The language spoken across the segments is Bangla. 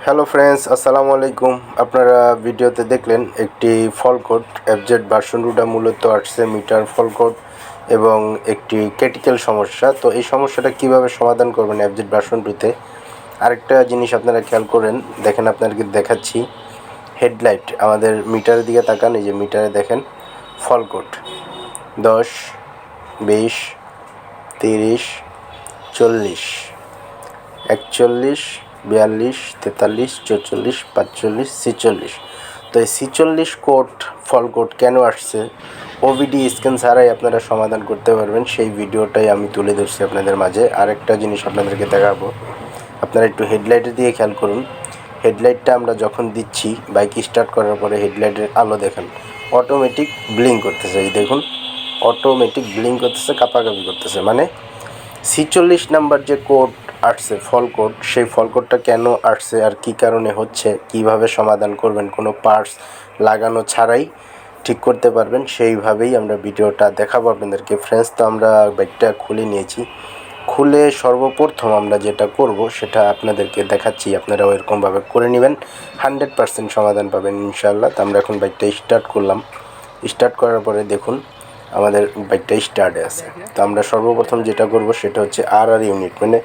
হ্যালো ফ্রেন্ডস, আসসালামু আলাইকুম। আপনারা ভিডিওতে দেখলেন একটি ফল কোড এফজেড ভার্সন 2টা মূলত আসছে মিটার ফল কোড এবং একটি ক্রিটিক্যাল সমস্যা। তো এই সমস্যাটা কিভাবে সমাধান করবেন এফজেড ভার্সন 2তে, আরেকটা জিনিস আপনারা খেয়াল করেন, দেখেন আপনাদেরকে দেখাচ্ছি। হেডলাইট আমাদের মিটারের দিকে তাকান, এই যে মিটারে দেখেন ফল কোড 10, 20, 30, 40, 41, 42, 43, 44, 45, 46। তো এই 46 কোড ফল কোড কেন আসছে ওভিডি স্ক্যান ছাড়াই আপনারা সমাধান করতে পারবেন, সেই ভিডিওটাই আমি তুলে ধরছি আপনাদের মাঝে। আরেকটা জিনিস আপনাদেরকে দেখাবো, আপনারা একটু হেডলাইটের দিকে খেয়াল করুন। হেডলাইটটা আমরা যখন দিচ্ছি বাইক স্টার্ট করার পরে হেডলাইটের আলো দেখেন অটোমেটিক ব্লিঙ্ক করতেছে। এই দেখুন অটোমেটিক ব্লিঙ্ক করতেছে, কাঁপাকাঁপি করতেছে। মানে 46 নাম্বার যে কোড আসছে ফল কোড, সেই ফল কোডটা কেন আসছে আর কী কারণে হচ্ছে, কিভাবে সমাধান করবেন কোনো পার্টস লাগানো ছাড়াই ঠিক করতে পারবেন, সেইভাবেই আমরা ভিডিওটা দেখাবো আপনাদেরকে ফ্রেন্ডস। তো আমরা বাইকটা খুলে নিয়েছি, খুলে সর্বপ্রথম আমরা যেটা করব সেটা আপনাদেরকে দেখাচ্ছি, আপনারাও এরকমভাবে করে নেবেন, 100% সমাধান পাবেন ইনশাআল্লাহ। তো আমরা এখন বাইকটা স্টার্ট করলাম। স্টার্ট করার পরে দেখুন আমাদের বাইকটা স্টার্টে আছে। তো আমরা সর্বপ্রথম যেটা করব সেটা হচ্ছে আর ইউনিট, মানে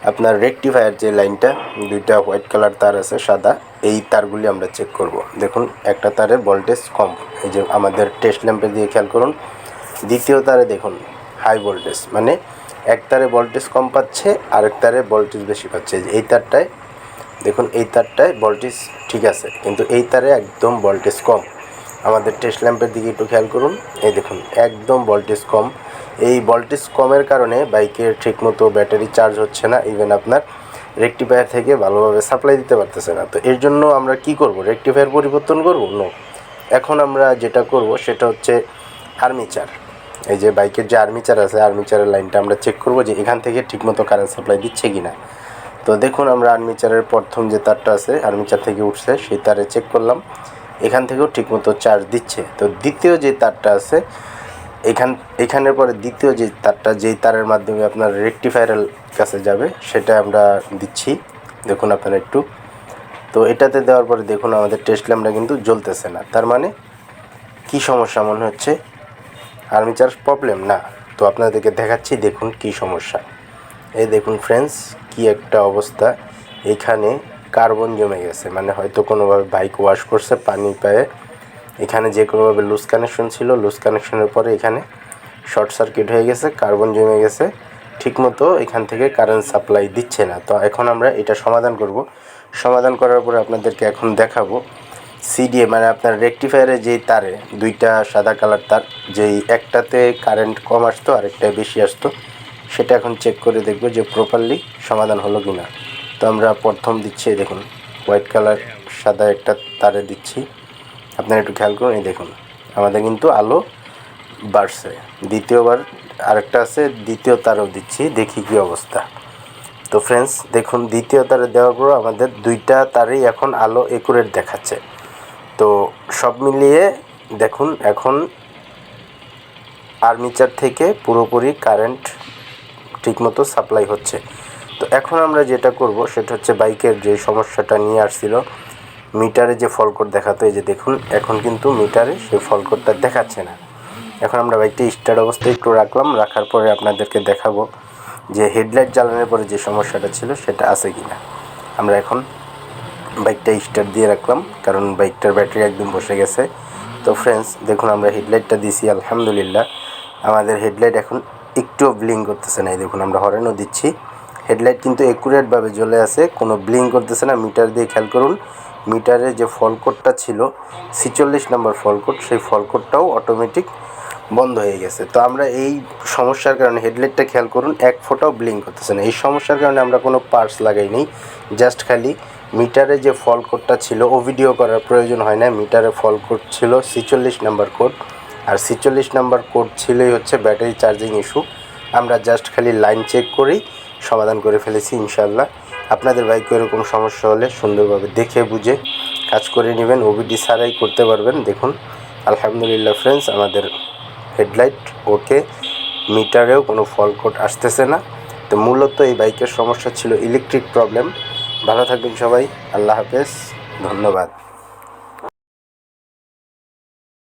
আপনার রেকটিফায়ার যে লাইনটা, দুইটা হোয়াইট কালার তার আছে সাদা, এই তারগুলি আমরা চেক করব। দেখুন একটা তারে ভোল্টেজ কম, এই যে আমাদের টেস্ট ল্যাম্পের দিয়ে খেয়াল করুন। দ্বিতীয় তারে দেখুন হাই ভোল্টেজ, মানে এক তারে ভোল্টেজ কম পাচ্ছে, আরেক তারে ভোল্টেজ বেশি পাচ্ছে। এই তারটায় দেখুন, এই তারটায় ভোল্টেজ ঠিক আছে, কিন্তু এই তারে একদম ভোল্টেজ কম। আমাদের টেস্ট ল্যাম্পের দিকে একটু খেয়াল করুন, এই দেখুন একদম ভোল্টেজ কম। এই ভোল্টেজ কমের কারণে বাইকের ঠিকমতো ব্যাটারি চার্জ হচ্ছে না, ইভেন আপনার রেকটিফায়ার থেকে ভালোভাবে সাপ্লাই দিতে পারতেছে না। তো এর জন্য আমরা কি করব, রেকটিফায়ার পরিবর্তন করব? নো, এখন আমরা যেটা করব সেটা হচ্ছে আর্মিচার। এই যে বাইকের যে আর্মিচার আছে, আর্মিচারের লাইনটা আমরা চেক করব যে এখান থেকে ঠিকমতো কারেন্ট সাপ্লাই দিচ্ছে কি না। তো দেখুন আমরা আর্মিচারের প্রথম যে তারটা আছে, আর্মিচার থেকে উঠছে, সেই তারে চেক করলাম, এখান থেকেও ঠিকমতো চার্জ দিচ্ছে। তো দ্বিতীয় যে তারটা আছে এখানের পরে দ্বিতীয় যে তারটা, যেই তারের মাধ্যমে আপনার রেকটিফায়ারের কাছে যাবে, সেটা আমরা দিচ্ছি। দেখুন আপনারা একটু, তো এটাতে দেওয়ার পরে দেখুন আমাদের টেস্ট ল্যাম্পটা কিন্তু জ্বলতেছে না। তার মানে কি সমস্যা মনে হচ্ছে? আর্মিচার প্রবলেম না। তো আপনাদেরকে দেখাচ্ছি, দেখুন কি সমস্যা। এই দেখুন ফ্রেন্ডস, কি একটা অবস্থা, এখানে কার্বন জমে গেছে, মানে হয়তো কোনোভাবে বাইক ওয়াশ করছে পানি পায়ে, এখানে যে কোনোভাবে লুজ কানেকশন ছিল, লুজ কানেকশনের পরে এখানে শর্ট সার্কিট হয়ে গেছে, কার্বন জমে গেছে, ঠিকমতো এখান থেকে কারেন্ট সাপ্লাই দিচ্ছে না। তো এখন আমরা এটা সমাধান করব। সমাধান করার পরে আপনাদেরকে এখন দেখাবো সিডিএ, মানে আপনার রেকটিফায়ারে যেই তারে দুইটা সাদা কালার তার, যেই একটাতে কারেন্ট কম আসতো আরেকটায় বেশি আসতো, সেটা এখন চেক করে দেখব যে প্রপারলি সমাধান হলো কি না। তো আমরা প্রথম দিচ্ছি, দেখুন হোয়াইট কালার সাদা একটা তারে দিচ্ছি, আপনারা একটু খেয়াল করুন। এই দেখুন আমাদের কিন্তু আলো বাড়ছে। দ্বিতীয়বার আরেকটা আছে, দ্বিতীয় তারও দিচ্ছি, দেখি কি অবস্থা। তো ফ্রেন্ডস দেখুন দ্বিতীয় তারে দেওয়ার পর আমাদের দুইটা তারেই এখন আলো একুরেট দেখাচ্ছে। তো সব মিলিয়ে দেখুন এখন আর্মিচার থেকে পুরোপুরি কারেন্ট ঠিকমতো সাপ্লাই হচ্ছে। তো এখন আমরা যেটা করব সেটা হচ্ছে বাইকের যে সমস্যাটা নিয়ে আসছিল, মিটারে যে ফল কোড দেখাতো, এই যে দেখুন এখন কিন্তু মিটারে সেই ফল কোডটা দেখাচ্ছে না। এখন আমরা বাইকটা স্টার্ট অবস্থায় একটু রাখলাম, রাখার পরে আপনাদেরকে দেখাবো যে হেডলাইট জ্বালানোর পরে যে সমস্যাটা ছিল সেটা আছে কি না। আমরা এখন বাইকটা স্টার্ট দিয়ে রাখলাম, কারণ বাইকটার ব্যাটারি একদম বসে গেছে। তো ফ্রেন্ডস দেখুন আমরা হেডলাইটটা দিছি, আলহামদুলিল্লাহ আমাদের হেডলাইট এখন একটুও ব্লিঙ্ক করতেছে না। এই দেখুন আমরা হরেনও দিচ্ছি, হেডলাইট কিন্তু একুরেটভাবে জ্বলে আছে, কোনো ব্লিঙ্ক করতেছে না। মিটার দিয়ে খেয়াল করুন, মিটারে যে ফল কোডটা ছিল 46 নম্বর ফল কোড, সেই ফল কোডটাও অটোমেটিক বন্ধ হয়ে গেছে। তো আমরা এই সমস্যার কারণে হেডলাইটটা খেয়াল করুন, এক ফোঁটাও ব্লিঙ্ক করতেছে না। এই সমস্যার কারণে আমরা কোনো পার্টস লাগাই নেই, জাস্ট খালি মিটারে যে ফল কোডটা ছিল ও ভিডিও করার প্রয়োজন হয় না। মিটারে ফল কোড ছিল 46 নাম্বার কোড, আর 46 নাম্বার কোড ছিলই হচ্ছে ব্যাটারি চার্জিং ইস্যু। আমরা জাস্ট খালি লাইন চেক করেই সমাধান করে ফেলেছি ইনশাআল্লাহ। আপনাদের বাইকে এরকম সমস্যা হলে সুন্দরভাবে দেখে বুঝে কাজ করে নেবেন, ওবিডি ছাড়াই করতে পারবেন। দেখুন আলহামদুলিল্লাহ ফ্রেন্ডস আমাদের হেডলাইট ওকে, মিটারেও কোনো ফল কোড আসতেছে না। তো মূলত এই বাইকের সমস্যা ছিল ইলেকট্রিক প্রবলেম, ভালো থাকবেন সবাই। আল্লাহ হাফেজ, ধন্যবাদ।